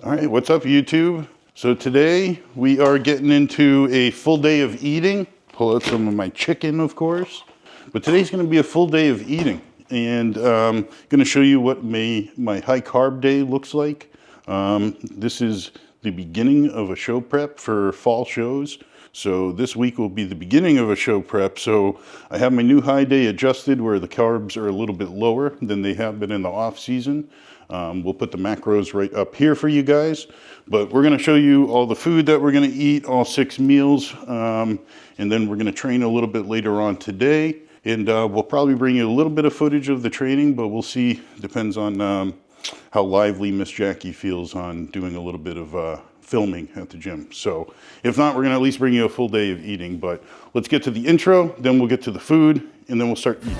All right, what's up YouTube? So today we are getting into a full day of eating. Pull out some of my chicken, of course. But today's gonna be a full day of eating. And gonna show you what my high carb day looks like. This is the beginning of a show prep for fall shows. So this week will be the beginning of a show prep. So I have my new high day adjusted where the carbs are a little bit lower than they have been in the off season. We'll put the macros right up here for you guys, but we're gonna show you all the food that we're gonna eat, all 6 meals, and then we're gonna train a little bit later on today. And we'll probably bring you a little bit of footage of the training, but we'll see, depends on how lively Miss Jackie feels on doing a little bit of filming at the gym. So if not, we're gonna at least bring you a full day of eating, but let's get to the intro, then we'll get to the food, and then we'll start eating.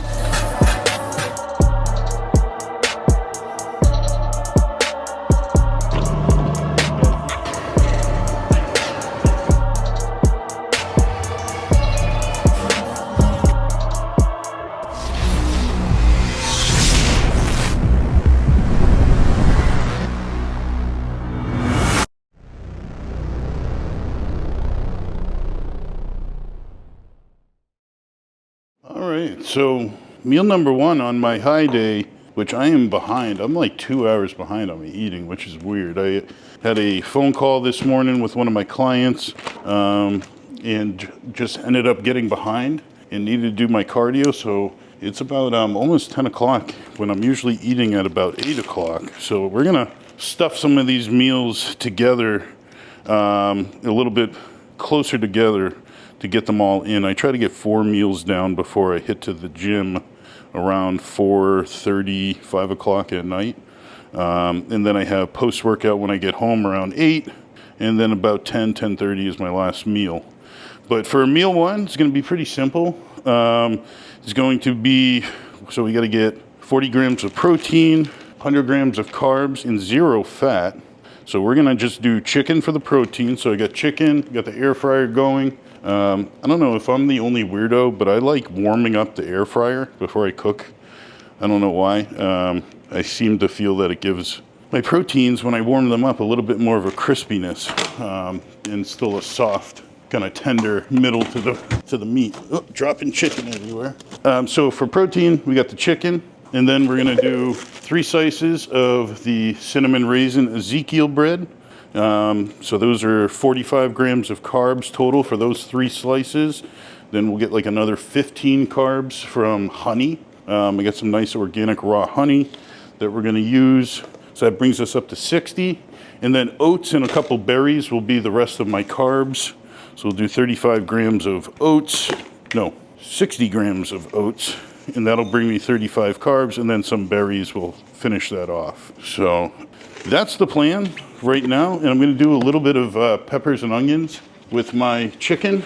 All right, so meal number 1 on my high day, which I am behind. I'm like 2 hours behind on my eating, which is weird. I had a phone call this morning with one of my clients and just ended up getting behind and needed to do my cardio. So it's about almost 10 o'clock when I'm usually eating at about 8 o'clock. So we're gonna stuff some of these meals together a little bit closer together to get them all in. I try to get 4 meals down before I hit to the gym around 4:30, 5 o'clock at night. And then I have post-workout when I get home around 8, and then about 10:30 is my last meal. But for meal 1, it's gonna be pretty simple. It's going to be, so we gotta get 40 grams of protein, 100 grams of carbs, and 0 fat. So we're gonna just do chicken for the protein. So I got chicken, got the air fryer going. I don't know if I'm the only weirdo, but I like warming up the air fryer before I cook. I don't know why. I seem to feel that it gives my proteins, when I warm them up, a little bit more of a crispiness and still a soft, kind of tender middle to the meat. Oh, dropping chicken everywhere. So for protein, we got the chicken, and then we're gonna do 3 slices of the cinnamon raisin Ezekiel bread. So those are 45 grams of carbs total for those 3 slices. Then we'll get like another 15 carbs from honey. We got some nice organic raw honey that we're gonna use. So that brings us up to 60. And then oats and a couple berries will be the rest of my carbs. So we'll do 35 grams of oats, no, 60 grams of oats. And that'll bring me 35 carbs, and then some berries will finish that off. So that's the plan right now. And I'm gonna do a little bit of peppers and onions with my chicken,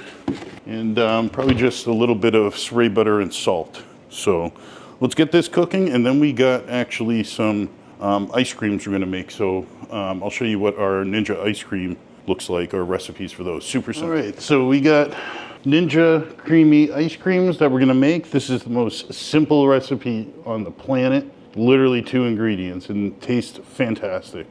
and probably just a little bit of spray butter and salt. So let's get this cooking, and then we got actually some ice creams we're gonna make. So I'll show you what our Ninja ice cream looks like, our recipes for those. Super simple. All right, so we got Ninja Creami ice creams that we're gonna make. This is the most simple recipe on the planet. Literally 2 ingredients and tastes fantastic.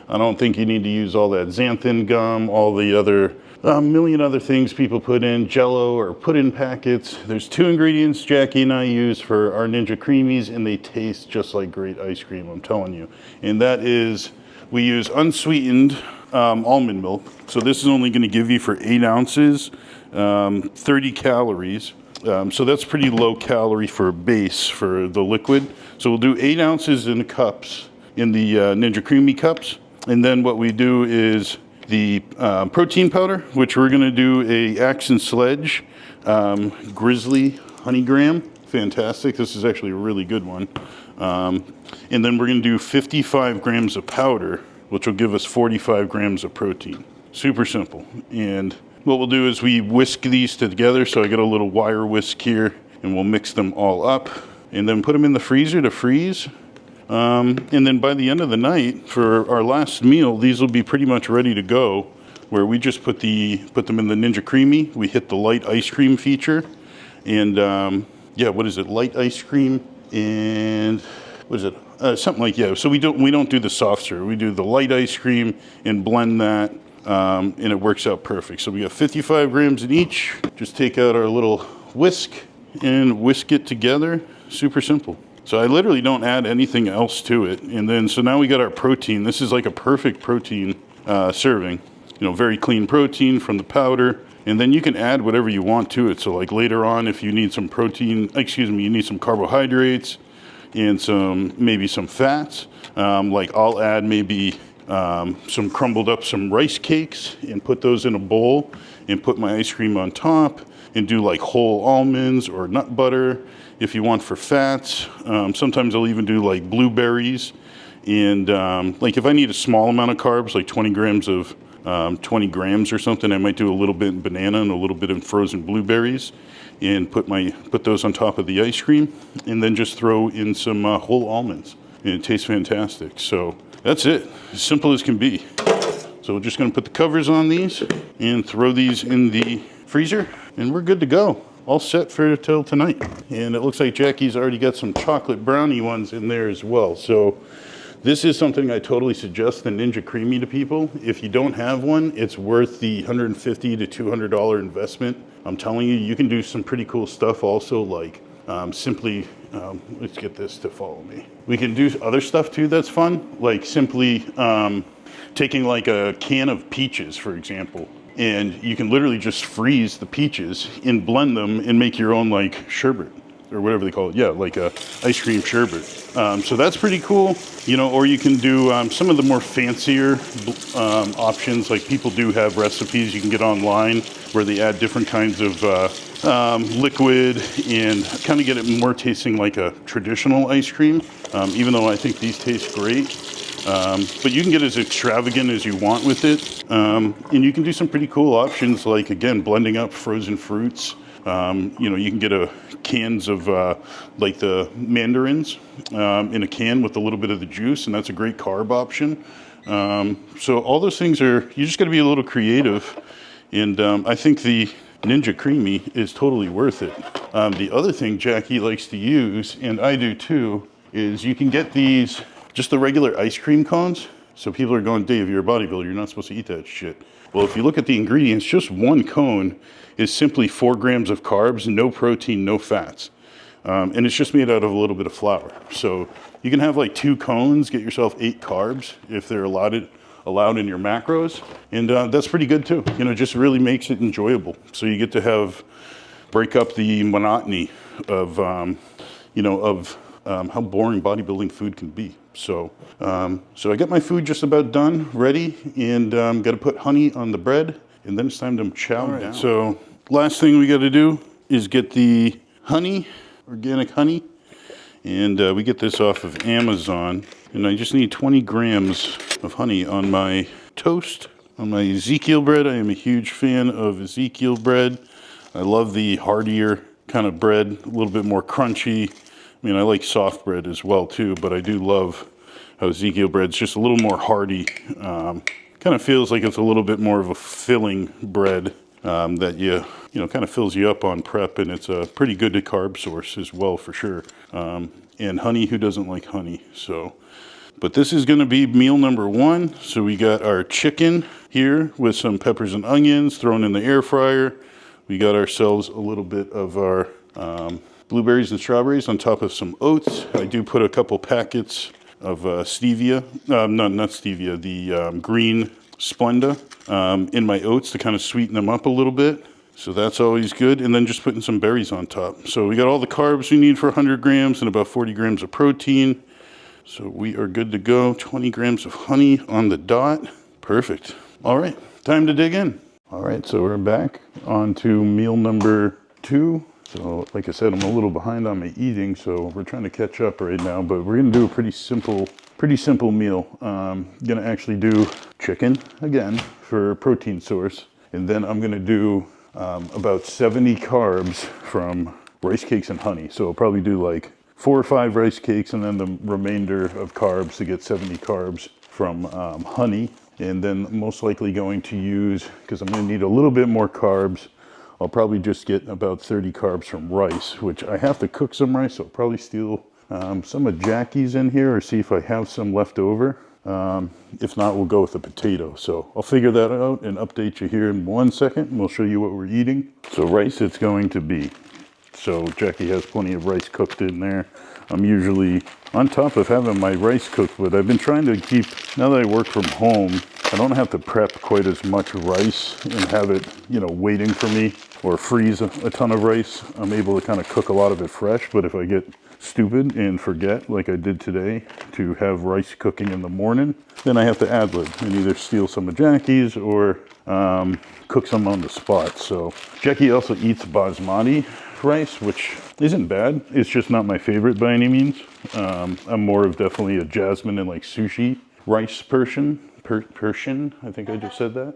I don't think you need to use all that xanthan gum, all the other million other things people put in, Jello or put in packets. There's 2 ingredients Jackie and I use for our Ninja Creamies, and they taste just like great ice cream, I'm telling you. And that is, we use unsweetened almond milk. So this is only gonna give you for 8 ounces, 30 calories. So that's pretty low calorie for a base for the liquid. So we'll do 8 ounces in the cups, in the Ninja Creami cups. And then what we do is the protein powder, which we're gonna do a Axe and Sledge Grizzly Honey Graham. Fantastic, this is actually a really good one. And then we're gonna do 55 grams of powder, which will give us 45 grams of protein. Super simple. And what we'll do is we whisk these together. So I got a little wire whisk here, and we'll mix them all up and then put them in the freezer to freeze. And then by the end of the night, for our last meal, these will be pretty much ready to go, where we just put them in the Ninja Creami. We hit the light ice cream feature, and yeah, what is it? Light ice cream and what is it? something like, yeah. So we don't do the soft serve. We do the light ice cream and blend that, and it works out perfect. So we got 55 grams in each. Just take out our little whisk and whisk it together. Super simple. So I literally don't add anything else to it. And then, so now we got our protein. This is like a perfect protein serving. You know, very clean protein from the powder. And then you can add whatever you want to it. So like later on, if you need some protein, you need some carbohydrates and maybe some fats. Like I'll add maybe some crumbled up some rice cakes and put those in a bowl and put my ice cream on top and do like whole almonds or nut butter if you want for fats. Sometimes I'll even do like blueberries. And like if I need a small amount of carbs, like 20 grams or something, I might do a little bit in banana and a little bit in frozen blueberries and put those on top of the ice cream and then just throw in some whole almonds. And it tastes fantastic. So that's it, as simple as can be. So we're just gonna put the covers on these and throw these in the freezer and we're good to go. All set for till tonight. And it looks like Jackie's already got some chocolate brownie ones in there as well. So this is something I totally suggest the Ninja Creami to people. If you don't have one, it's worth the $150 to $200 investment. I'm telling you, you can do some pretty cool stuff also, like simply, let's get this to follow me. We can do other stuff too that's fun, like simply taking like a can of peaches, for example, and you can literally just freeze the peaches and blend them and make your own like sherbet, or whatever they call it. Yeah, like a ice cream sherbet. So that's pretty cool, you know, or you can do some of the more fancier options. Like people do have recipes you can get online where they add different kinds of liquid and kind of get it more tasting like a traditional ice cream, even though I think these taste great. But you can get as extravagant as you want with it. And you can do some pretty cool options, like, again, blending up frozen fruits. You know, you can get cans of like the mandarins in a can with a little bit of the juice, and that's a great carb option. So all those things you just got to be a little creative. And I think the Ninja Creami is totally worth it. The other thing Jackie likes to use, and I do too, is you can get these, just the regular ice cream cones. So people are going, Dave, you're a bodybuilder, you're not supposed to eat that shit. Well, if you look at the ingredients, just one cone is simply 4 grams of carbs, no protein, no fats. And it's just made out of a little bit of flour. So you can have like 2 cones, get yourself 8 carbs if they're allowed in your macros. And that's pretty good too. You know, just really makes it enjoyable. So you get to break up the monotony of, how boring bodybuilding food can be. So I got my food just about done, ready, and got to put honey on the bread, and then it's time to chow down. So last thing we got to do is get the honey, organic honey, and we get this off of Amazon. And I just need 20 grams of honey on my toast, on my Ezekiel bread. I am a huge fan of Ezekiel bread. I love the heartier kind of bread, a little bit more crunchy. I mean, I like soft bread as well too, but I do love how Ezekiel bread's just a little more hearty. Kind of feels like it's a little bit more of a filling bread that kind of fills you up on prep, and it's a pretty good carb source as well for sure. And honey, who doesn't like honey? So, but this is going to be meal number 1. So we got our chicken here with some peppers and onions thrown in the air fryer. We got ourselves a little bit of our blueberries and strawberries on top of some oats. I do put a couple packets of stevia, not stevia, the green Splenda in my oats to kind of sweeten them up a little bit. So that's always good. And then just putting some berries on top. So we got all the carbs we need for 100 grams and about 40 grams of protein. So we are good to go. 20 grams of honey on the dot. Perfect. All right, time to dig in. All right, so we're back on to meal number 2. So like I said, I'm a little behind on my eating, so we're trying to catch up right now, but we're gonna do a pretty simple meal. Gonna actually do chicken again for protein source, and then I'm gonna do about 70 carbs from rice cakes and honey. So I'll probably do like 4 or 5 rice cakes and then the remainder of carbs to get 70 carbs from honey. And then most likely going to use, because I'm gonna need a little bit more carbs, I'll probably just get about 30 carbs from rice, which I have to cook some rice, so I'll probably steal some of Jackie's in here, or see if I have some left over. If not, we'll go with the potato. So I'll figure that out and update you here in 1 second, and we'll show you what we're eating. So rice it's going to be. So Jackie has plenty of rice cooked in there. I'm usually on top of having my rice cooked, but I've been trying to keep, now that I work from home, I don't have to prep quite as much rice and have it, you know, waiting for me, or freeze a ton of rice. I'm able to kind of cook a lot of it fresh, but if I get stupid and forget, like I did today, to have rice cooking in the morning, then I have to ad-lib and either steal some of Jackie's or cook some on the spot. So Jackie also eats basmati rice, which isn't bad. It's just not my favorite by any means. I'm more of definitely a jasmine and like sushi rice person. I think I just said that.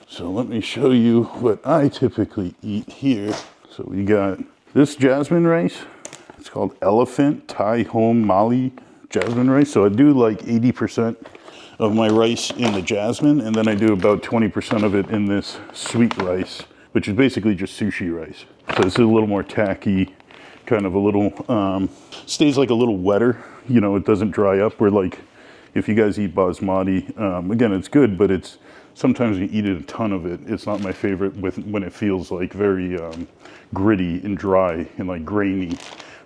So let me show you what I typically eat here. So we got this jasmine rice. It's called Elephant Thai Home Mali jasmine rice. So I do like 80% of my rice in the jasmine, and then I do about 20% of it in this sweet rice, which is basically just sushi rice. So this is a little more tacky, kind of a little, stays like a little wetter. You know, it doesn't dry up. Where like, if you guys eat basmati, again, it's good, but it's, sometimes you eat a ton of it. It's not my favorite when it feels like very gritty and dry and like grainy.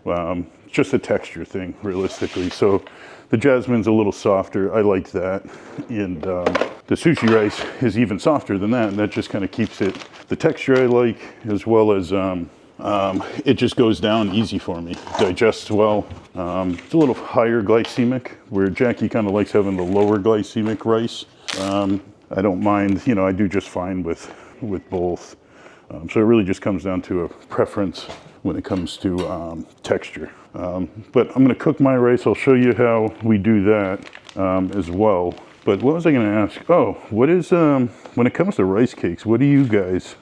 It's just a texture thing, realistically. So the jasmine's a little softer. I like that. And the sushi rice is even softer than that. And that just kind of keeps it, the texture I like, as well as it just goes down easy for me. Digests well. It's a little higher glycemic, where Jackie kind of likes having the lower glycemic rice. I don't mind, you know, I do just fine with both. So it really just comes down to a preference when it comes to texture. But I'm gonna cook my rice. I'll show you how we do that as well. But what was I gonna ask? Oh, what is, when it comes to rice cakes, what do you guys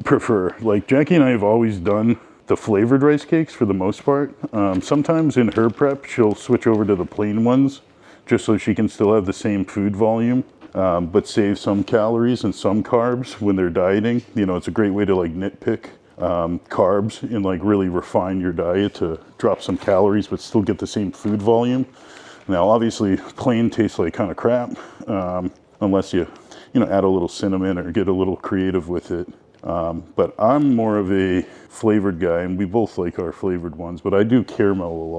prefer? Like Jackie and I have always done the flavored rice cakes for the most part. Sometimes in her prep, she'll switch over to the plain ones, just so she can still have the same food volume. But save some calories and some carbs when they're dieting. You know, it's a great way to like nitpick carbs and like really refine your diet to drop some calories but still get the same food volume. Now, obviously, plain tastes like kind of crap unless you know, add a little cinnamon or get a little creative with it. But I'm more of a flavored guy, and we both like our flavored ones, but I do caramel a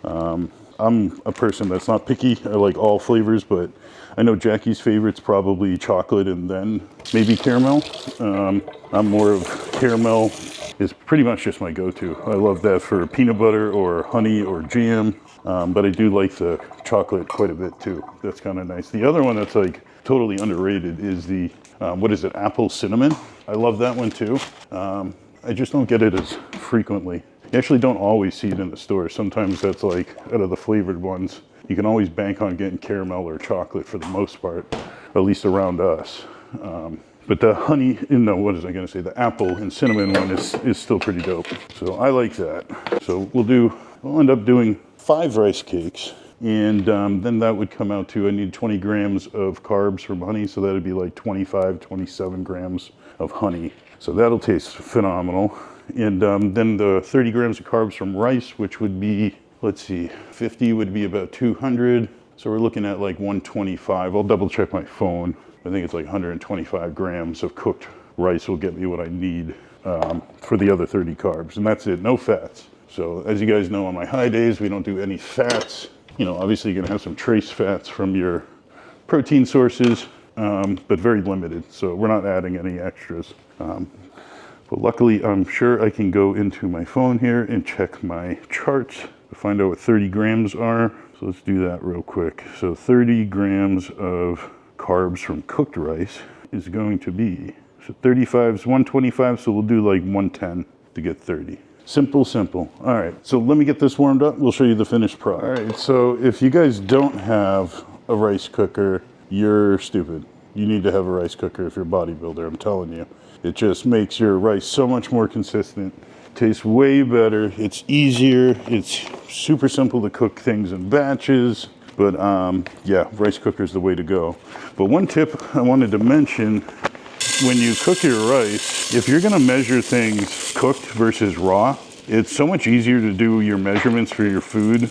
lot. I'm a person that's not picky. I like all flavors, but I know Jackie's favorite's probably chocolate and then maybe caramel. I'm more of caramel is pretty much just my go-to. I love that for peanut butter or honey or jam, but I do like the chocolate quite a bit too. That's kind of nice. The other one that's like totally underrated is the, what is it, apple cinnamon. I love that one too. I just don't get it as frequently. You actually don't always see it in the store. Sometimes that's like, out of the flavored ones, you can always bank on getting caramel or chocolate for the most part, at least around us. But the honey, no, what was I gonna say? The apple and cinnamon one is still pretty dope. So I like that. So we'll end up doing 5 rice cakes. And then that would come out to, I need 20 grams of carbs from honey. So that'd be like 25, 27 grams of honey. So that'll taste phenomenal. And then the 30 grams of carbs from rice, which would be, let's see, 50 would be about 200. So we're looking at like 125. I'll double check my phone. I think it's like 125 grams of cooked rice will get me what I need for the other 30 carbs. And that's it, no fats. So as you guys know, on my high days, we don't do any fats. You know, obviously you're gonna have some trace fats from your protein sources, but very limited. So we're not adding any extras. But luckily, I'm sure I can go into my phone here and check my charts to find out what 30 grams are. So let's do that real quick. So 30 grams of carbs from cooked rice is going to be, so 35 is 125, so we'll do like 110 to get 30. Simple, simple. All right, so let me get this warmed up. We'll show you the finished product. All right, so if you guys don't have a rice cooker, you're stupid. You need to have a rice cooker if you're a bodybuilder, I'm telling you. It just makes your rice so much more consistent. Tastes way better. It's easier. It's super simple to cook things in batches. But yeah, rice cooker is the way to go. But one tip I wanted to mention, when you cook your rice, if you're gonna measure things cooked versus raw, it's so much easier to do your measurements for your food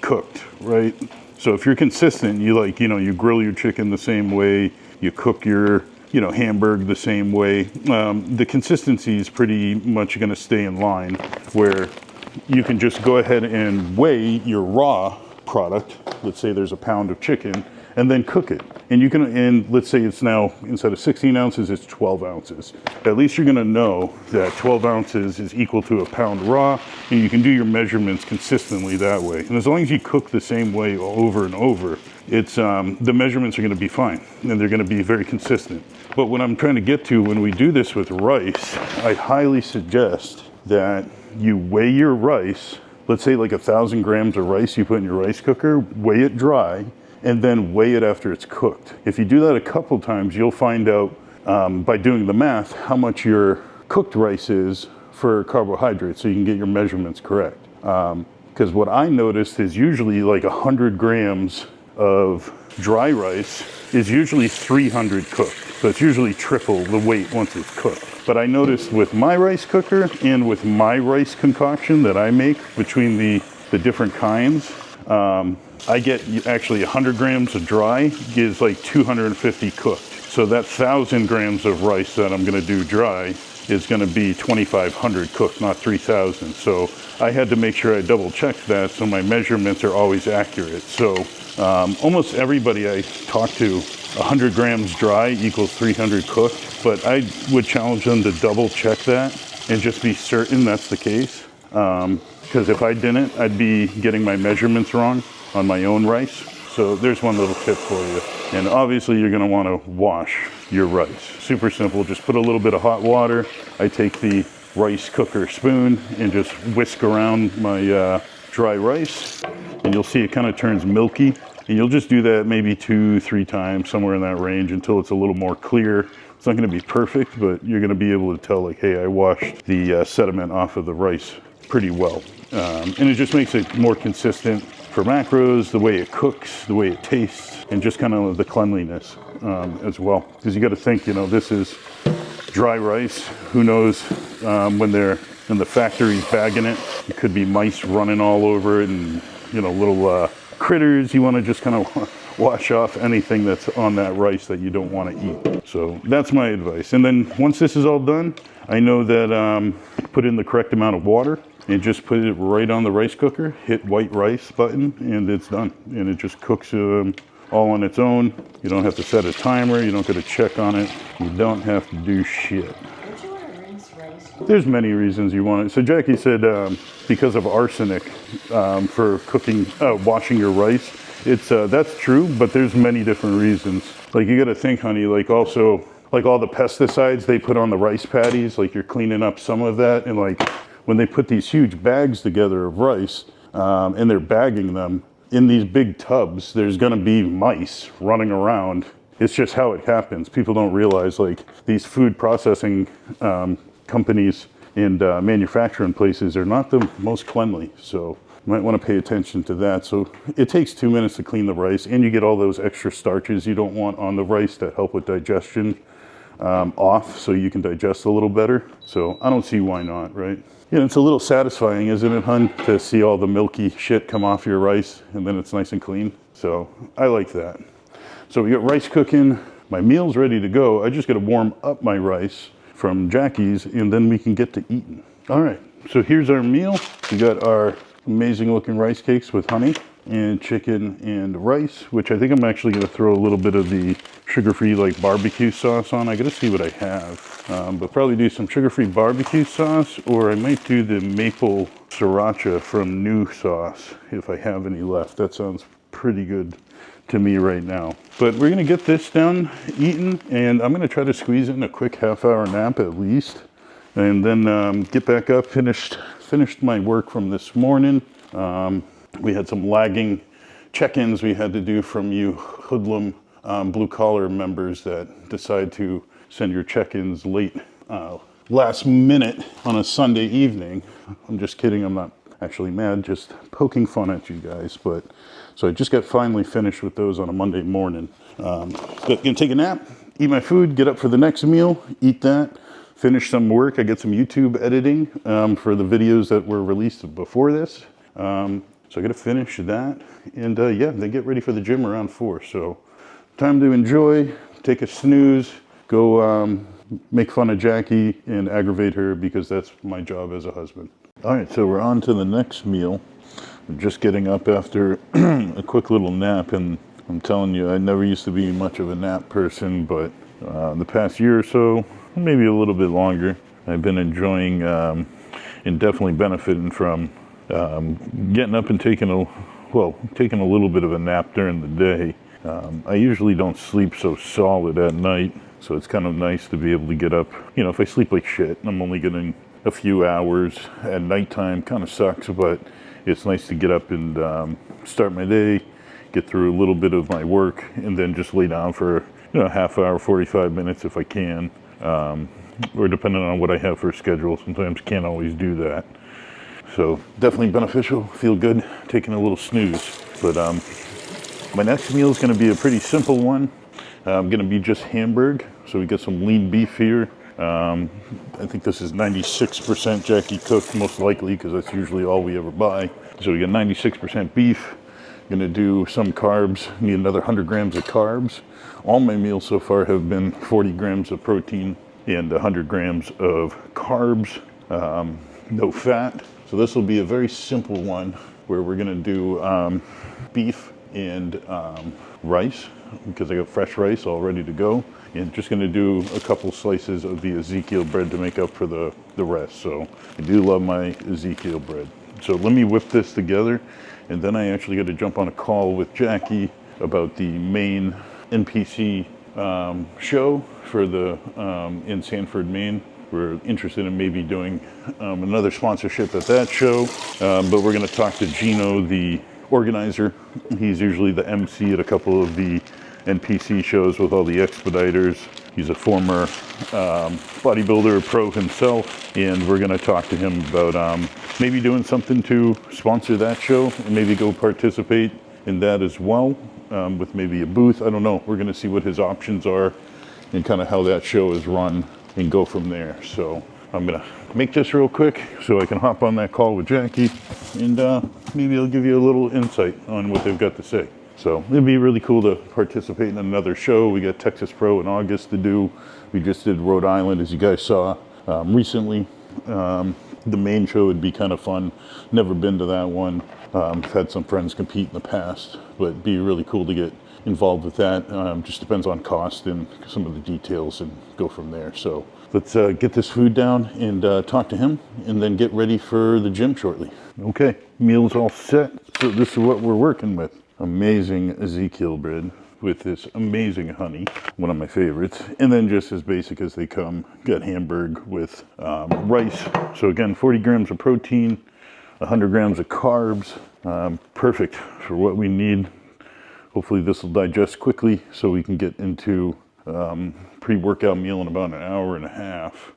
cooked, right? So if you're consistent, you grill your chicken the same way, you cook your, hamburger the same way, the consistency is pretty much going to stay in line, where you can just go ahead and weigh your raw product. Let's say there's a pound of chicken, and then cook it. And let's say it's now, instead of 16 ounces, it's 12 ounces. At least you're gonna know that 12 ounces is equal to a pound raw, and you can do your measurements consistently that way. And as long as you cook the same way over and over, the measurements are gonna be fine, and they're gonna be very consistent. But what I'm trying to get to when we do this with rice, I highly suggest that you weigh your rice. Let's say like 1,000 grams of rice you put in your rice cooker, weigh it dry, and then weigh it after it's cooked. If you do that a couple times, you'll find out by doing the math how much your cooked rice is for carbohydrates, so you can get your measurements correct. Because what I noticed is usually like 100 grams of dry rice is usually 300 cooked. So it's usually triple the weight once it's cooked. But I noticed with my rice cooker and with my rice concoction that I make between the different kinds, I get actually 100 grams of dry gives like 250 cooked. So that 1,000 grams of rice that I'm gonna do dry is gonna be 2,500 cooked, not 3,000. So I had to make sure I double checked that so my measurements are always accurate. So almost everybody I talk to, 100 grams dry equals 300 cooked, but I would challenge them to double check that and just be certain that's the case. Because if I didn't, I'd be getting my measurements wrong on my own rice. So there's one little tip for you. And obviously you're gonna wanna wash your rice. Super simple, just put a little bit of hot water. I take the rice cooker spoon and just whisk around my dry rice, and you'll see it kind of turns milky. And you'll just do that maybe 2-3 times, somewhere in that range, until it's a little more clear. It's not gonna be perfect, but you're gonna be able to tell like, hey, I washed the sediment off of the rice pretty well. And it just makes it more consistent for macros, the way it cooks, the way it tastes, and just kind of the cleanliness as well. Because you got to think, this is dry rice. Who knows when they're in the factories bagging it? It could be mice running all over it, and little critters. You want to just kind of wash off anything that's on that rice that you don't want to eat. So that's my advice. And then once this is all done, I know that put in the correct amount of water and just put it right on the rice cooker, hit white rice button, and it's done. And it just cooks all on its own. You don't have to set a timer. You don't got to check on it. You don't have to do shit. Don't you want to rinse rice? There's many reasons you want it. So Jackie said because of arsenic for cooking, washing your rice. That's true, but there's many different reasons. Like you got to think, honey, like also like all the pesticides they put on the rice patties, like you're cleaning up some of that. And like when they put these huge bags together of rice and they're bagging them in these big tubs, there's gonna be mice running around. It's just how it happens. People don't realize like these food processing companies and manufacturing places are not the most cleanly. So you might want to pay attention to that. So it takes 2 minutes to clean the rice, and you get all those extra starches you don't want on the rice that help with digestion off, so you can digest a little better. So I don't see why not, right? It's a little satisfying, isn't it, hun, to see all the milky shit come off your rice and then it's nice and clean. So I like that. So we got rice cooking, my meal's ready to go. I just got to warm up my rice from Jackie's, and then we can get to eating. All right, so here's our meal. We got our amazing looking rice cakes with honey and chicken and rice, which I think I'm actually going to throw a little bit of the sugar-free like barbecue sauce on. I got to see what I have, but probably do some sugar-free barbecue sauce, or I might do the maple sriracha from New Sauce if I have any left. That sounds pretty good to me right now. But we're going to get this done, eaten, and I'm going to try to squeeze in a quick half-hour nap at least, and then get back up, finished my work from this morning. We had some lagging check-ins we had to do from you hoodlum Bluecollar members that decide to send your check-ins late last minute on a Sunday evening. I'm just kidding. I'm not actually mad, just poking fun at you guys. But so I just got finally finished with those on a Monday morning. Gonna take a nap, eat my food, get up for the next meal, eat that, finish some work. I get some YouTube editing for the videos that were released before this. So I got to finish that, and yeah, then get ready for the gym around 4. So time to enjoy, take a snooze, go make fun of Jackie and aggravate her, because that's my job as a husband. All right, so we're on to the next meal. I'm just getting up after a quick little nap, and I'm telling you, I never used to be much of a nap person, but the past year or so, maybe a little bit longer, I've been enjoying and definitely benefiting from getting up and taking a little bit of a nap during the day. I usually don't sleep so solid at night, so it's kind of nice to be able to get up. You know, if I sleep like shit, I'm only getting a few hours at nighttime, kind of sucks, but it's nice to get up and start my day, get through a little bit of my work, and then just lay down for, you know, a half hour, 45 minutes if I can, or depending on what I have for a schedule. Sometimes can't always do that. So definitely beneficial, feel good, taking a little snooze. But my next meal is going to be a pretty simple one. I'm going to be just Hamburg. So we got some lean beef here. I think this is 96% Jackie cooked, most likely, because that's usually all we ever buy. So we got 96% beef. Going to do some carbs, need another 100 grams of carbs. All my meals so far have been 40 grams of protein and 100 grams of carbs, no fat. So this will be a very simple one where we're going to do beef and rice, because I got fresh rice all ready to go. And just going to do a couple slices of the Ezekiel bread to make up for the rest. So I do love my Ezekiel bread. So let me whip this together, and then I actually got to jump on a call with Jackie about the Maine NPC show for the in Sanford, Maine. We're interested in maybe doing another sponsorship at that show, but we're going to talk to Gino, the organizer. He's usually the MC at a couple of the NPC shows with all the expediters. He's a former bodybuilder pro himself, and we're going to talk to him about maybe doing something to sponsor that show and maybe go participate in that as well, with maybe a booth. I don't know. We're going to see what his options are and kind of how that show is run and go from there. So I'm going to make this real quick so I can hop on that call with Jackie, and maybe I'll give you a little insight on what they've got to say. So it'd be really cool to participate in another show. We got Texas Pro in August to do. We just did Rhode Island, as you guys saw recently. The Maine show would be kind of fun. Never been to that one. I've had some friends compete in the past, but it'd be really cool to get involved with that. Just depends on cost and some of the details, and go from there. So let's get this food down and talk to him, and then get ready for the gym shortly. Okay, meal's all set. So this is what we're working with. Amazing Ezekiel bread with this amazing honey, one of my favorites. And then just as basic as they come, got Hamburg with rice. So again, 40 grams of protein, 100 grams of carbs. Perfect for what we need. Hopefully this will digest quickly so we can get into pre-workout meal in about an hour and a half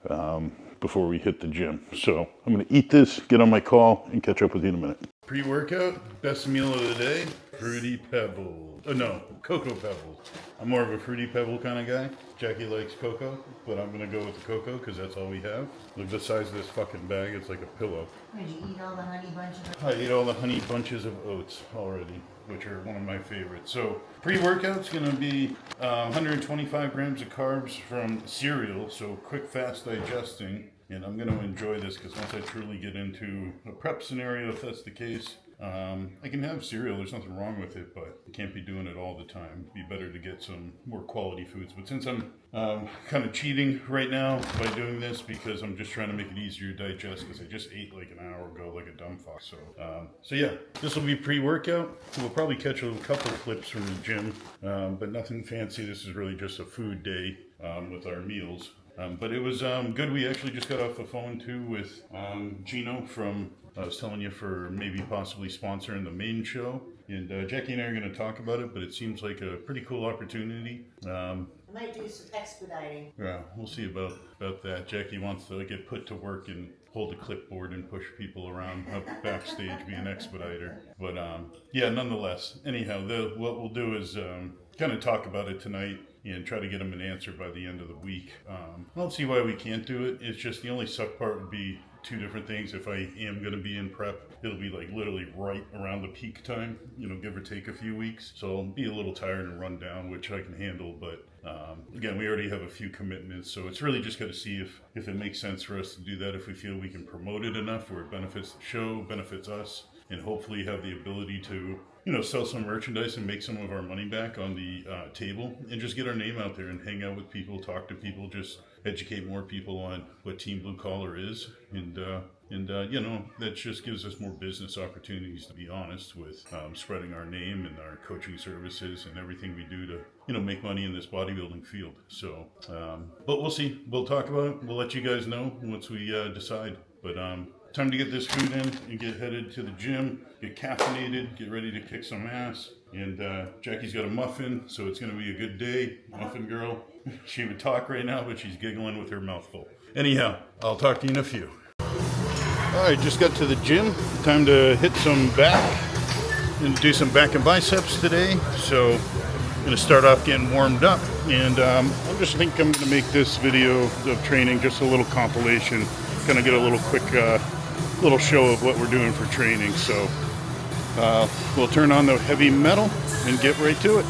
before we hit the gym. So I'm gonna eat this, get on my call, and catch up with you in a minute. Pre-workout, best meal of the day, Fruity Pebbles. Oh no, Cocoa Pebbles. I'm more of a Fruity Pebble kind of guy. Jackie likes cocoa, but I'm gonna go with the cocoa because that's all we have. Look at the size of this fucking bag, it's like a pillow. Did you eat all the honey bunches? I ate all the honey bunches of oats already, which are one of my favorites. So pre-workout's gonna be 125 grams of carbs from cereal, so quick, fast digesting. And I'm gonna enjoy this because once I truly get into a prep scenario, if that's the case, I can have cereal, there's nothing wrong with it, but I can't be doing it all the time. It'd be better to get some more quality foods. But since I'm kind of cheating right now by doing this, because I'm just trying to make it easier to digest, because I just ate like an hour ago like a dumb fuck. So yeah, this will be pre-workout. We'll probably catch a couple clips from the gym, but nothing fancy. This is really just a food day with our meals. But it was good. We actually just got off the phone too with Gino from, I was telling you, for maybe possibly sponsoring the Maine show. And Jackie and I are going to talk about it, but it seems like a pretty cool opportunity. I might do some expediting. Yeah, we'll see about that. Jackie wants to get put to work and hold a clipboard and push people around up backstage, be an expediter. But yeah, nonetheless, anyhow, what we'll do is kind of talk about it tonight. and try to get them an answer by the end of the week. I don't see why we can't do it. It's just the only suck part would be two different things. If I am going to be in prep, it'll be like literally right around the peak time, you know, give or take a few weeks. So I'll be a little tired and run down, which I can handle. But again, we already have a few commitments. So it's really just got to see if it makes sense for us to do that, if we feel we can promote it enough where it benefits the show, benefits us, and hopefully have the ability to, you know, sell some merchandise and make some of our money back on the table, and just get our name out there and hang out with people, talk to people, just educate more people on what Team Bluecollar is, and you know, that just gives us more business opportunities, to be honest, with spreading our name and our coaching services and everything we do to, you know, make money in this bodybuilding field. So, but we'll see. We'll talk about it. We'll let you guys know once we decide. But time to get this food in and get headed to the gym, get caffeinated, get ready to kick some ass. And Jackie's got a muffin, so it's going to be a good day. Muffin girl. She would talk right now, but she's giggling with her mouth full. Anyhow, I'll talk to you in a few. All right, just got to the gym. Time to hit some back and do some back and biceps today. So I'm going to start off getting warmed up. And I just think I'm going to make this video of training just a little compilation. Kind of get a little quick little show of what we're doing for training. So we'll turn on the heavy metal and get right to it.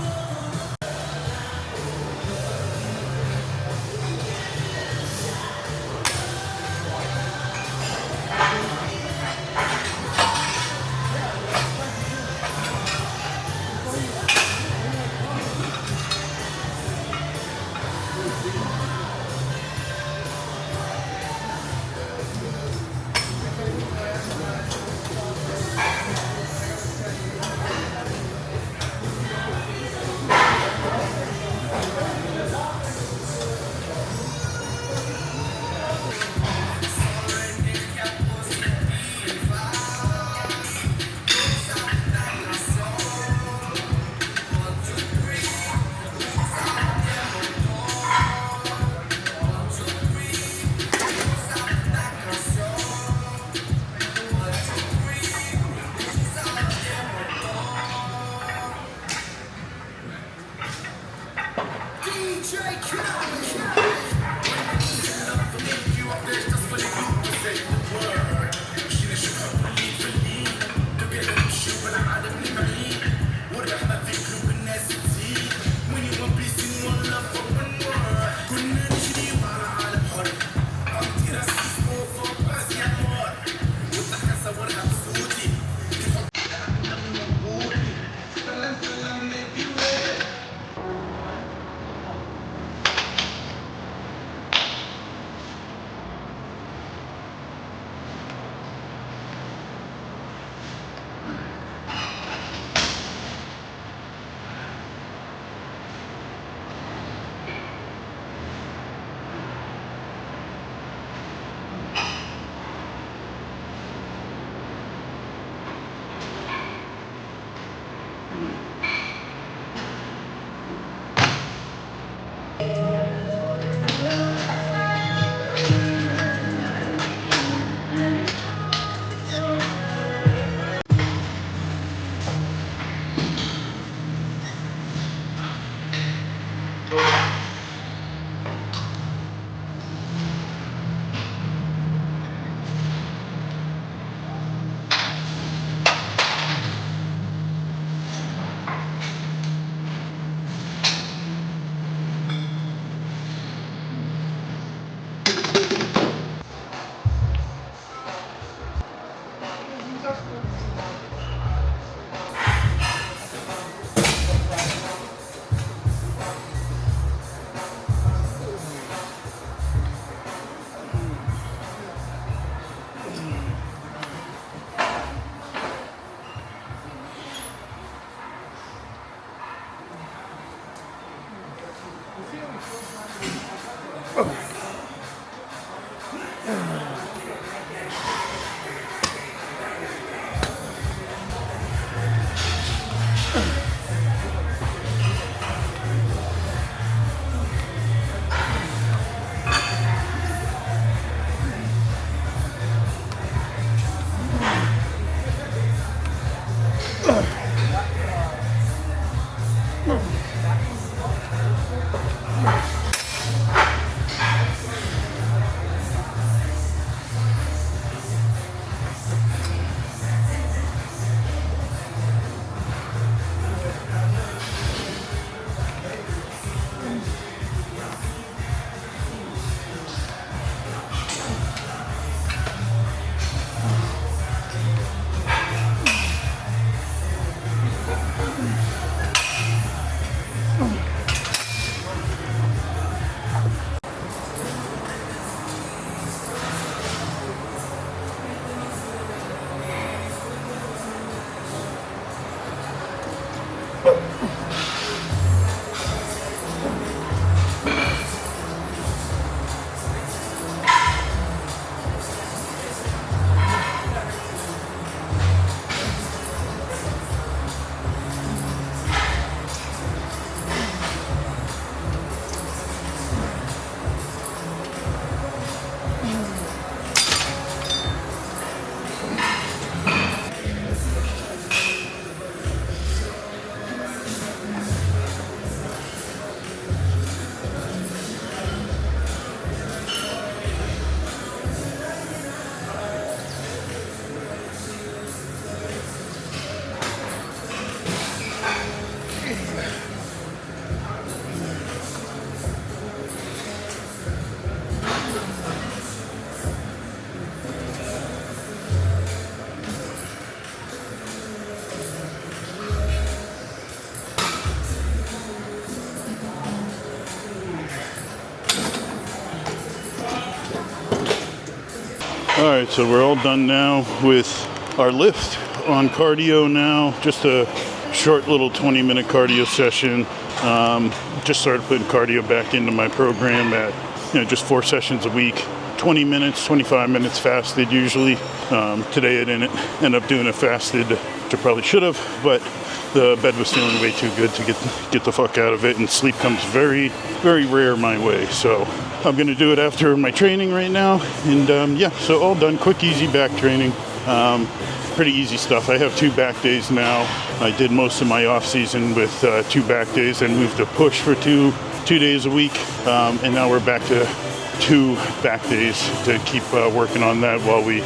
All right, so we're all done now with our lift on cardio now. Just a short little 20-minute cardio session. Just started putting cardio back into my program at, just 4 sessions a week. 20 minutes, 25 minutes fasted usually. Today I didn't end up doing it fasted, which I probably should have, but the bed was feeling way too good to get the fuck out of it, and sleep comes very, very rare my way. So I'm gonna do it after my training right now, and yeah, so all done. Quick, easy back training. Pretty easy stuff. I have 2 back days now. I did most of my off season with 2 back days, and moved to push for two days a week, and now we're back to 2 back days to keep working on that while we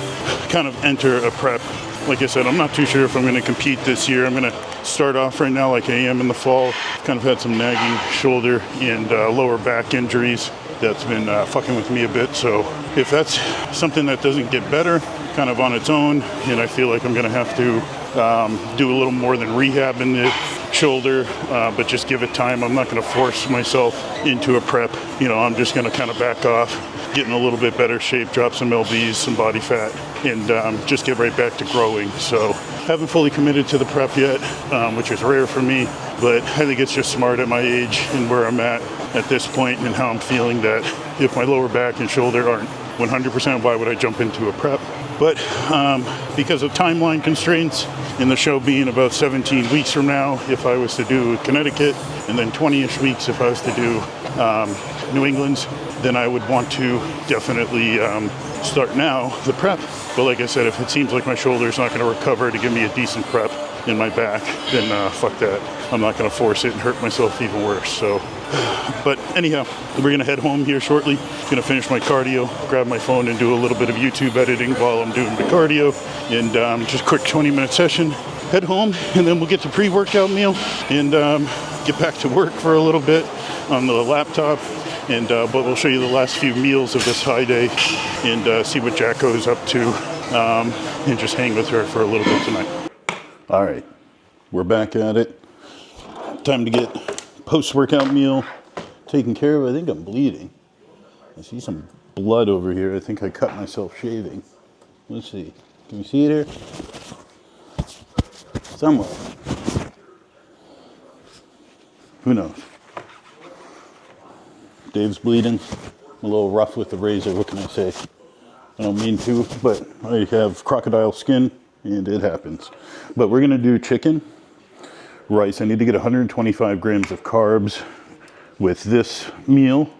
kind of enter a prep. Like I said, I'm not too sure if I'm going to compete this year. I'm going to start off right now like I am in the fall. Kind of had some nagging shoulder and lower back injuries that's been fucking with me a bit. So if that's something that doesn't get better kind of on its own, and I feel like I'm going to have to do a little more than rehab in the shoulder, but just give it time. I'm not going to force myself into a prep. I'm just going to kind of back off, get in a little bit better shape, drop some lbs, some body fat, and just get right back to growing. So haven't fully committed to the prep yet, which is rare for me, but I think it's just smart at my age and where I'm at this point and how I'm feeling, that if my lower back and shoulder aren't 100%, why would I jump into a prep? But because of timeline constraints, in the show being about 17 weeks from now, if I was to do Connecticut, and then 20-ish weeks if I was to do New England's, then I would want to definitely start now the prep. But like I said, if it seems like my shoulder's not going to recover to give me a decent prep in my back, then fuck that. I'm not going to force it and hurt myself even worse. So, but anyhow, we're going to head home here shortly. Going to finish my cardio, grab my phone and do a little bit of YouTube editing while I'm doing the cardio, and just a quick 20-minute session. Head home, and then we'll get the pre-workout meal and get back to work for a little bit on the laptop. And but we'll show you the last few meals of this high day and see what Jacko's up to, and just hang with her for a little bit tonight. All right, we're back at it. Time to get post-workout meal taken care of. I think I'm bleeding. I see some blood over here. I think I cut myself shaving. Let's see. Can you see it here? Somewhere. Who knows? Dave's bleeding. I'm a little rough with the razor. What can I say? I don't mean to, but I have crocodile skin, and it happens. But we're going to do chicken, rice. I need to get 125 grams of carbs with this meal.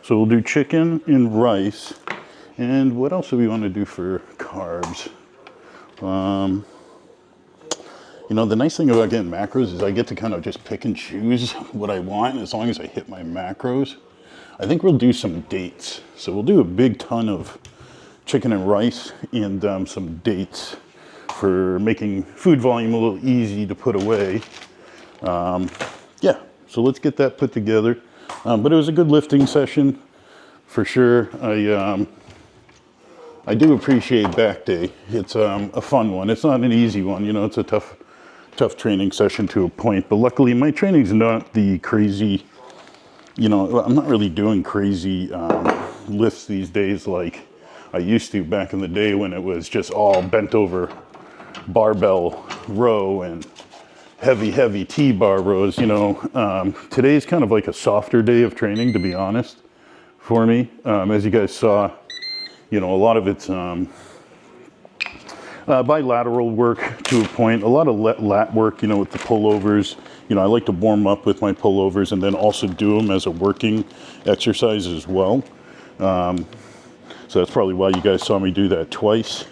So we'll do chicken and rice. And what else do we want to do for carbs? The nice thing about getting macros is I get to kind of just pick and choose what I want as long as I hit my macros. I think we'll do some dates. So we'll do a big ton of chicken and rice and some dates for making food volume a little easy to put away. Yeah, so let's get that put together. But it was a good lifting session for sure. I do appreciate back day. It's a fun one. It's not an easy one. It's a tough training session to a point. But luckily, my training's not the crazy. I'm not really doing crazy lifts these days like I used to back in the day when it was just all bent over barbell row and heavy T-bar rows. Today's kind of like a softer day of training, to be honest, for me. As you guys saw, a lot of it's bilateral work to a point, a lot of lat work, with the pullovers. I like to warm up with my pullovers and then also do them as a working exercise as well. So that's probably why you guys saw me do that twice.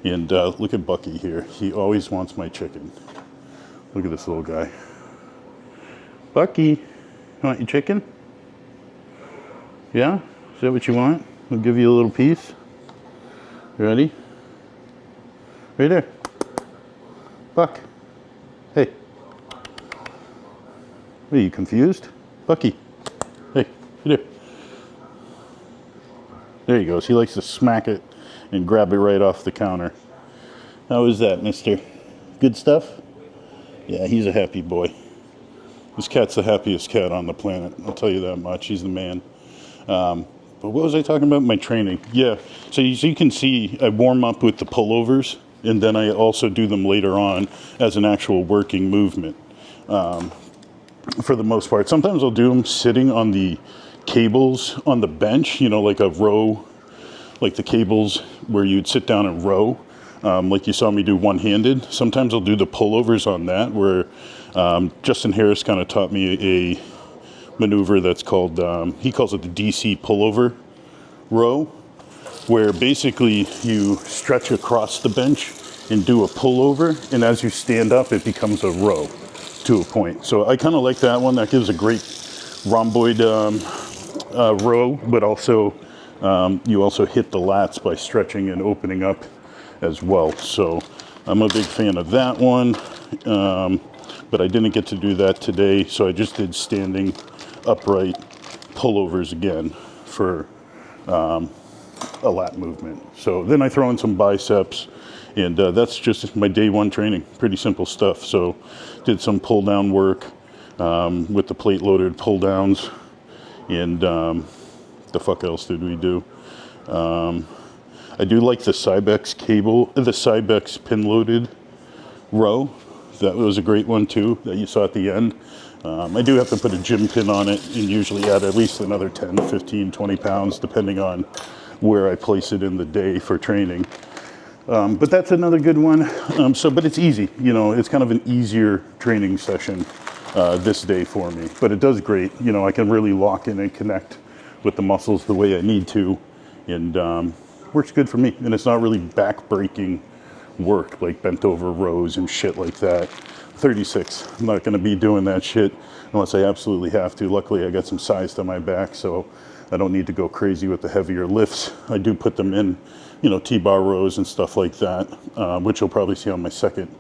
And look at Bucky here. He always wants my chicken. Look at this little guy. Bucky, you want your chicken? Yeah? Is that what you want? I'll give you a little piece. You ready? Right there. Buck. Hey. Are you confused? Bucky. Hey, right there. There he goes. He likes to smack it and grab it right off the counter. How is that, mister? Good stuff? Yeah, he's a happy boy. This cat's the happiest cat on the planet. I'll tell you that much. He's the man. But But what was I talking about? My training. Yeah. So you can see I warm up with the pullovers, and then I also do them later on as an actual working movement. For the most part, sometimes I'll do them sitting on the cables on the bench, like a row, like the cables where you'd sit down and row, like you saw me do one-handed. Sometimes I'll do the pullovers on that, where Justin Harris kind of taught me a maneuver that's called, he calls it the DC pullover row, where basically you stretch across the bench and do a pullover, and as you stand up, it becomes a row to a point. So I kind of like that one. That gives a great rhomboid row, but also you also hit the lats by stretching and opening up as well. So I'm a big fan of that one, but I didn't get to do that today, so I just did standing upright pullovers again for a lat movement. So then I throw in some biceps, and that's just my day one training. Pretty simple stuff. So did some pull down work with the plate loaded pull downs, and the fuck else did we do? I do like the Cybex cable, the Cybex pin loaded row. That was a great one too, that you saw at the end. I do have to put a gym pin on it and usually add at least another 10, 15, 20 pounds, depending on where I place it in the day for training. But that's another good one. But it's easy, it's kind of an easier training session this day for me. But it does great. I can really lock in and connect with the muscles the way I need to, and works good for me. And it's not really back-breaking work, like bent over rows and shit like that. 36, I'm not gonna be doing that shit unless I absolutely have to. Luckily, I got some size to my back, so I don't need to go crazy with the heavier lifts. I do put them in, T-bar rows and stuff like that, which you'll probably see on my second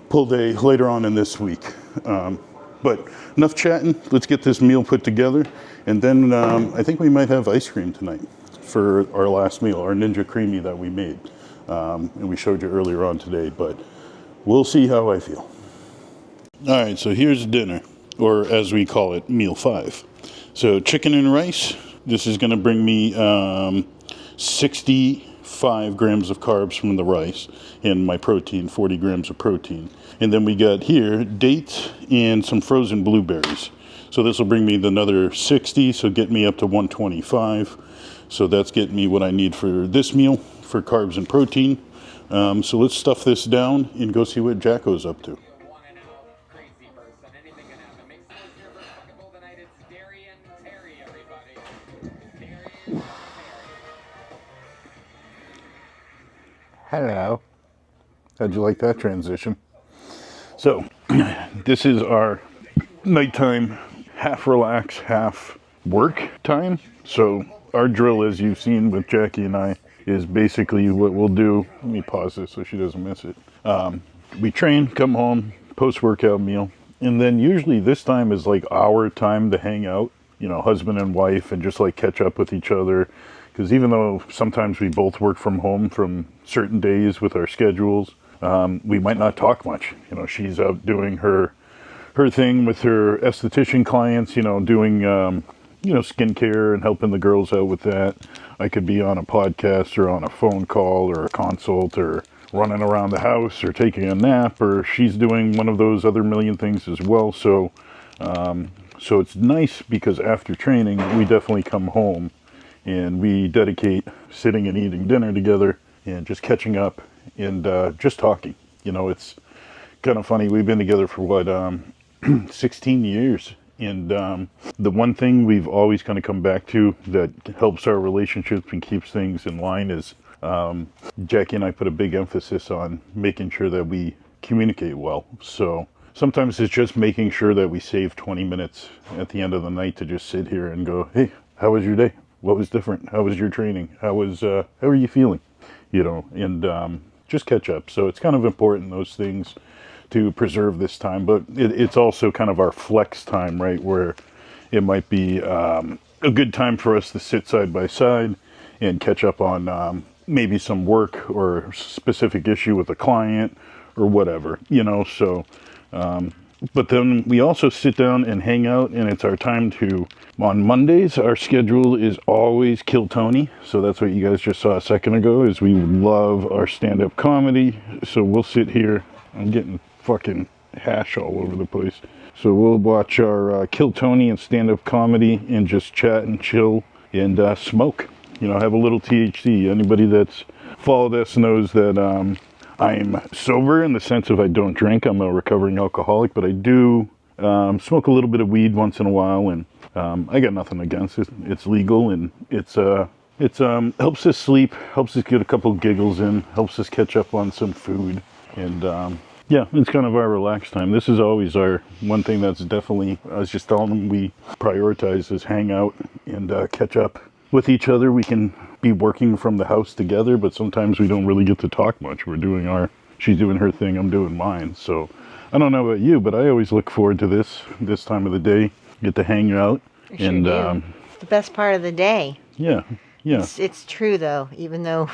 pull day later on in this week. But enough chatting, let's get this meal put together, and then I think we might have ice cream tonight for our last meal, our Ninja Creami that we made. And we showed you earlier on today, but we'll see how I feel. All right, so here's dinner, or as we call it, meal 5. So chicken and rice. This is going to bring me 65 grams of carbs from the rice, and my protein, 40 grams of protein. And then we got here dates and some frozen blueberries. So this will bring me another 60, so get me up to 125. So that's getting me what I need for this meal for carbs and protein. So let's stuff this down and go see what Jacko's up to. Hello. How'd you like that transition? So, this is our nighttime, half relax, half work time. So, our drill, as you've seen with Jackie and I, is basically what we'll do. Let me pause this so she doesn't miss it. We train, come home, post-workout meal, and then usually this time is like our time to hang out, husband and wife, and just like catch up with each other. Because even though sometimes we both work from home from certain days with our schedules, we might not talk much. She's out doing her thing with her esthetician clients, doing, skincare and helping the girls out with that. I could be on a podcast or on a phone call or a consult or running around the house or taking a nap, or she's doing one of those other million things as well. So it's nice because after training, we definitely come home and we dedicate sitting and eating dinner together and just catching up and just talking. It's kind of funny. We've been together for 16 years. And the one thing we've always kind of come back to that helps our relationships and keeps things in line is Jackie and I put a big emphasis on making sure that we communicate well. So sometimes it's just making sure that we save 20 minutes at the end of the night to just sit here and go, hey, how was your day? What was different? How was your training? How are you feeling? And just catch up. So it's kind of important, those things, to preserve this time, but it's also kind of our flex time, right? Where it might be a good time for us to sit side by side and catch up on maybe some work or specific issue with a client or whatever, So But then we also sit down and hang out, and it's our time to, on Mondays, our schedule is always Kill Tony. So that's what you guys just saw a second ago, is we love our stand-up comedy. So we'll sit here. I'm getting fucking hash all over the place. So we'll watch our Kill Tony and stand-up comedy and just chat and chill and smoke. You know, have a little THC. Anybody that's followed us knows that I'm sober in the sense of I don't drink. I'm a recovering alcoholic, but I do smoke a little bit of weed once in a while, and I got nothing against it. It's legal, and it's helps us sleep, helps us get a couple giggles in, helps us catch up on some food, and yeah, it's kind of our relaxed time. This is always our one thing that's definitely, I was just telling them, we prioritize is hang out and catch up with each other. We can be working from the house together, but sometimes we don't really get to talk much. We're doing she's doing her thing, I'm doing mine. So I don't know about you, but I always look forward to this time of the day, get to hang out. Sure and do. It's the best part of the day. Yeah. It's true though, even though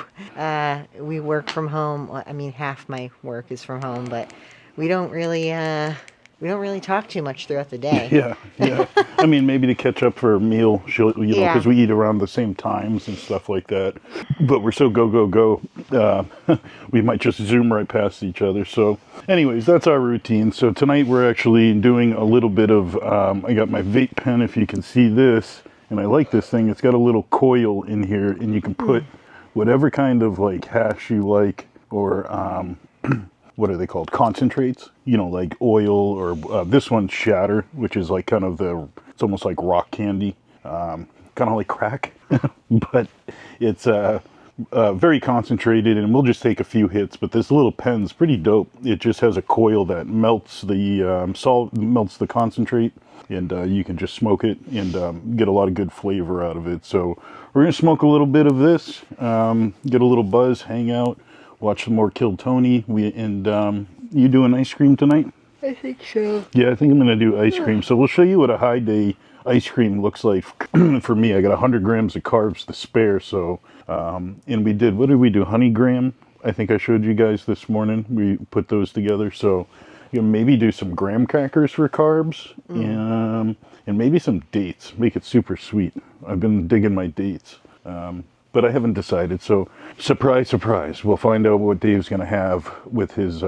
we work from home. I mean, half my work is from home, but we don't really talk too much throughout the day. Yeah. I mean, maybe to catch up for a meal, because we eat around the same times and stuff like that. But we're so go. We might just zoom right past each other. So anyways, that's our routine. So tonight we're actually doing a little bit of, I got my vape pen, if you can see this. And I like this thing. It's got a little coil in here, and you can put whatever kind of like hash you like, or what are they called? Concentrates, like oil, or this one's shatter, which is like kind of it's almost like rock candy, kind of like crack, but it's very concentrated, and we'll just take a few hits. But this little pen's pretty dope. It just has a coil that melts melts the concentrate, and you can just smoke it and get a lot of good flavor out of it. So we're gonna smoke a little bit of this, get a little buzz, hang out, watch some more Kill Tony. You doing ice cream tonight? I think so. Yeah, I think I'm gonna do ice cream. So we'll show you what a high day ice cream looks like for me. I got 100 grams of carbs to spare. So, and what did we do? Honey graham. I think I showed you guys this morning. We put those together. So maybe do some graham crackers for carbs, and maybe some dates. Make it super sweet. I've been digging my dates. But I haven't decided, so surprise. We'll find out what Dave's going to have with his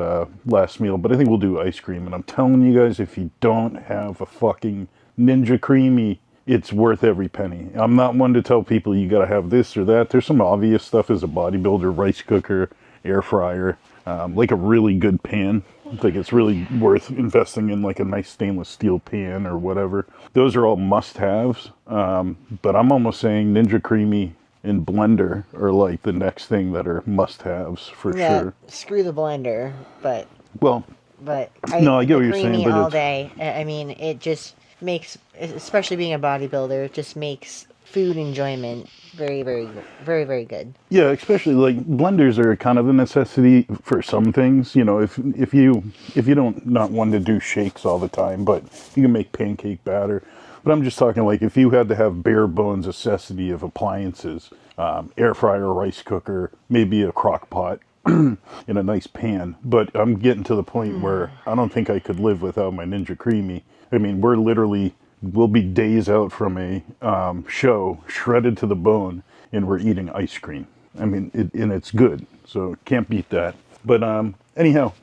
last meal, but I think we'll do ice cream. And I'm telling you guys, if you don't have a fucking Ninja Creami, it's worth every penny. I'm not one to tell people you got to have this or that. There's some obvious stuff as a bodybuilder: rice cooker, air fryer, like a really good pan. I think it's really worth investing in, like a nice stainless steel pan or whatever. Those are all must-haves, but I'm almost saying Ninja Creami and blender are like the next thing that are must-haves for sure. Screw the blender, but I get what you're saying. But all day. I mean, it just makes, especially being a bodybuilder, it just makes food enjoyment very, very, very, very good. Yeah, especially like blenders are kind of a necessity for some things. If you don't not want to do shakes all the time, but you can make pancake batter. But I'm just talking like if you had to have bare bones necessity of appliances, air fryer, rice cooker, maybe a crock pot in a nice pan. But I'm getting to the point where I don't think I could live without my Ninja Creami. I mean, we'll be days out from a show, shredded to the bone, and we're eating ice cream. I mean, it's good, so can't beat that. But anyhow,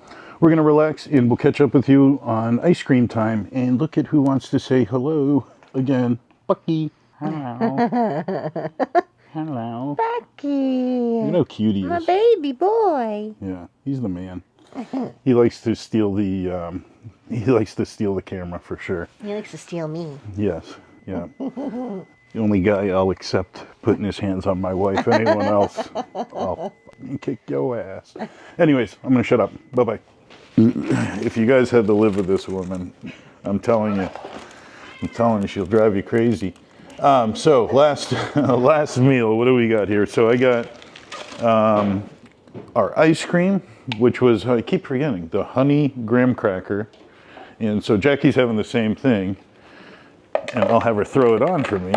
we're going to relax, and we'll catch up with you on ice cream time. And look at who wants to say hello again. Bucky. Hello. Hello. Bucky. You know how cute he is. My baby boy. Yeah, he's the man. He likes to steal the camera for sure. He likes to steal me. Yes, yeah. The only guy I'll accept putting his hands on my wife. Anyone else, I'll kick your ass. Anyways, I'm going to shut up. Bye-bye. If you guys had to live with this woman, I'm telling you, she'll drive you crazy. So last meal, what do we got here? So I got our ice cream, which was, I keep forgetting, the honey graham cracker. And so Jackie's having the same thing, and I'll have her throw it on for me.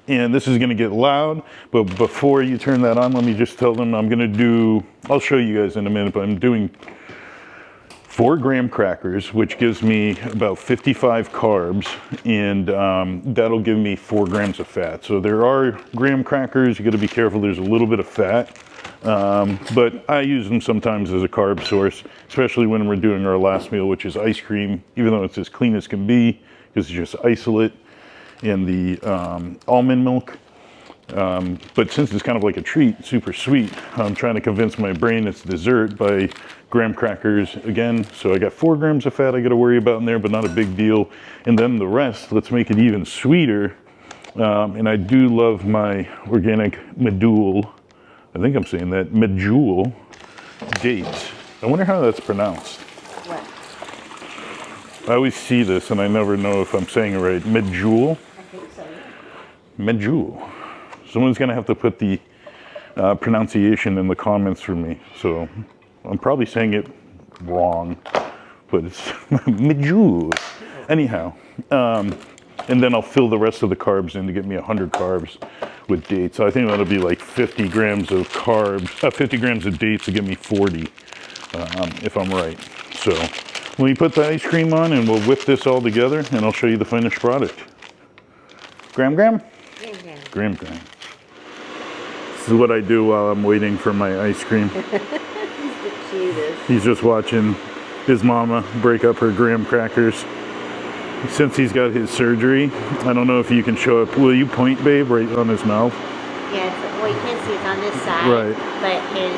And this is going to get loud, but before you turn that on, let me just tell them I'll show you guys in a minute, but I'm doing 4 graham crackers, which gives me about 55 carbs, and that'll give me 4 grams of fat. So there are graham crackers, you got to be careful, there's a little bit of fat, but I use them sometimes as a carb source, especially when we're doing our last meal, which is ice cream, even though it's as clean as can be, because it's just isolate and the almond milk. But since it's kind of like a treat, super sweet, I'm trying to convince my brain it's dessert by graham crackers again. So I got 4 grams of fat I got to worry about in there, but not a big deal. And then the rest, let's make it even sweeter. And I do love my organic medjool. I think I'm saying that, medjool dates. I wonder how that's pronounced. What? I always see this and I never know if I'm saying it right. Medjool? I think so. Medjool. Someone's gonna have to put the pronunciation in the comments for me. So I'm probably saying it wrong, but it's medjool. Anyhow, and then I'll fill the rest of the carbs in to get me 100 carbs with dates. So I think that'll be like 50 grams of carbs, 50 grams of dates to get me 40, if I'm right. So let me put the ice cream on and we'll whip this all together and I'll show you the finished product. Graham, graham? Graham, graham. Graham, graham. This is what I do while I'm waiting for my ice cream. He's the cutest. He's just watching his mama break up her graham crackers. Since he's got his surgery, I don't know if you can show up. Will you point, babe, right on his mouth? Yeah, well, you can't see it's on this side, Right. but his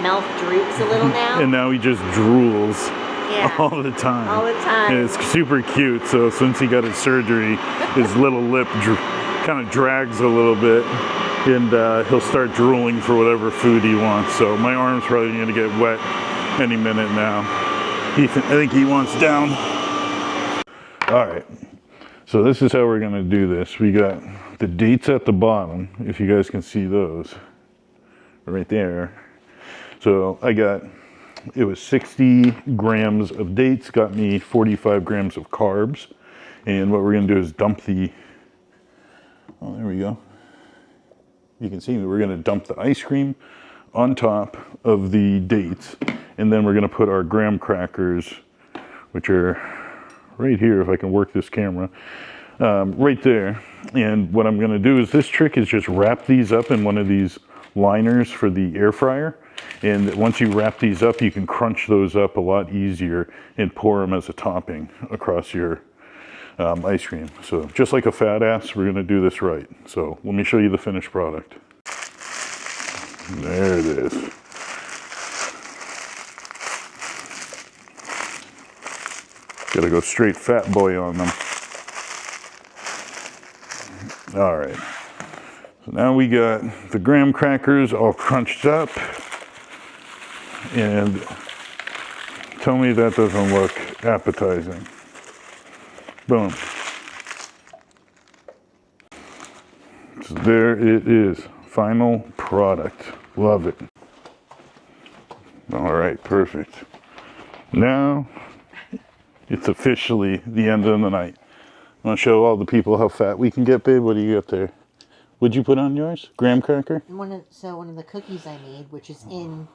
mouth droops a little now. And now he just drools Yeah. all the time. All the time. And it's super cute. So since he got his surgery, his little lip kind of drags a little bit. And he'll start drooling for whatever food he wants. So my arm's probably going to get wet any minute now. I think he wants down. All right. So this is how we're going to do this. We got the dates at the bottom, if you guys can see those, right there. So it was 60 grams of dates, got me 45 grams of carbs. And what we're going to do is dump there we go. You can see we're going to dump the ice cream on top of the dates, and then we're going to put our graham crackers, which are right here, if I can work this camera, right there. And what I'm going to do is, this trick is just wrap these up in one of these liners for the air fryer. And once you wrap these up, you can crunch those up a lot easier and pour them as a topping across your ice cream. So just like a fat ass, we're going to do this right. So let me show you the finished product. There it is. Gotta go straight fat boy on them. All right. So now we got the graham crackers all crunched up. And tell me that doesn't look appetizing. Boom. So there it is. Final product. Love it. All right, perfect. Now it's officially the end of the night. I want to show all the people how fat we can get, babe. What do you got there? What'd you put on yours? Graham cracker? One of the cookies I made, which is in,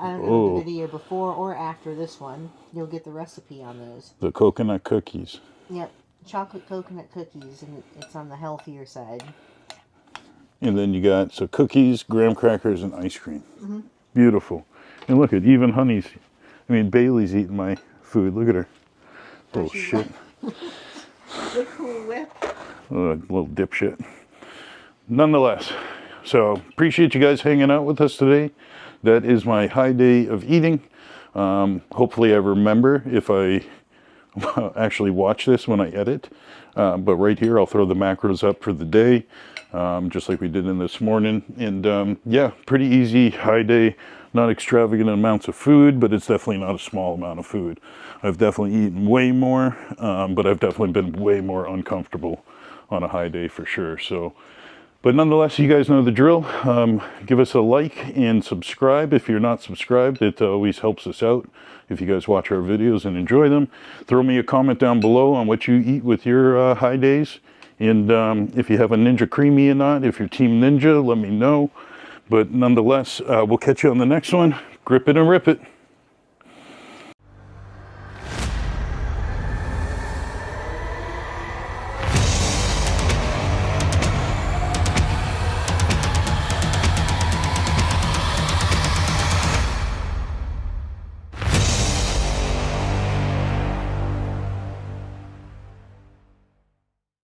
I don't know the video before or after this one, you'll get the recipe on those. The coconut cookies. Yep, chocolate coconut cookies, and it's on the healthier side. And then you got cookies, graham crackers, and ice cream. Mm-hmm. Beautiful. And look at Bailey's eating my food. Look at her. Little shit. Look who whipped. Little dipshit. Nonetheless, so appreciate you guys hanging out with us today. That is my high day of eating. Hopefully I remember if I actually watch this when I edit. But right here, I'll throw the macros up for the day, just like we did in this morning. And yeah, pretty easy high day. Not extravagant amounts of food, but it's definitely not a small amount of food. I've definitely eaten way more, but I've definitely been way more uncomfortable on a high day for sure. So, but nonetheless, you guys know the drill. Give us a like and subscribe if you're not subscribed. It always helps us out if you guys watch our videos and enjoy them. Throw me a comment down below on what you eat with your high days. And if you have a Ninja Creami or not, if you're Team Ninja, let me know. But nonetheless, we'll catch you on the next one. Grip it and rip it.